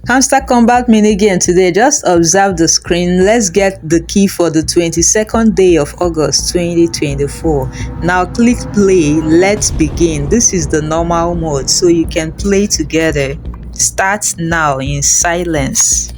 Hamster Kombat Mini Game today. Just observe the screen. Let's get the key for the 22nd day of August 2024. Now click play. Let's begin. This is the normal mode, so you can play together. Start now in silence.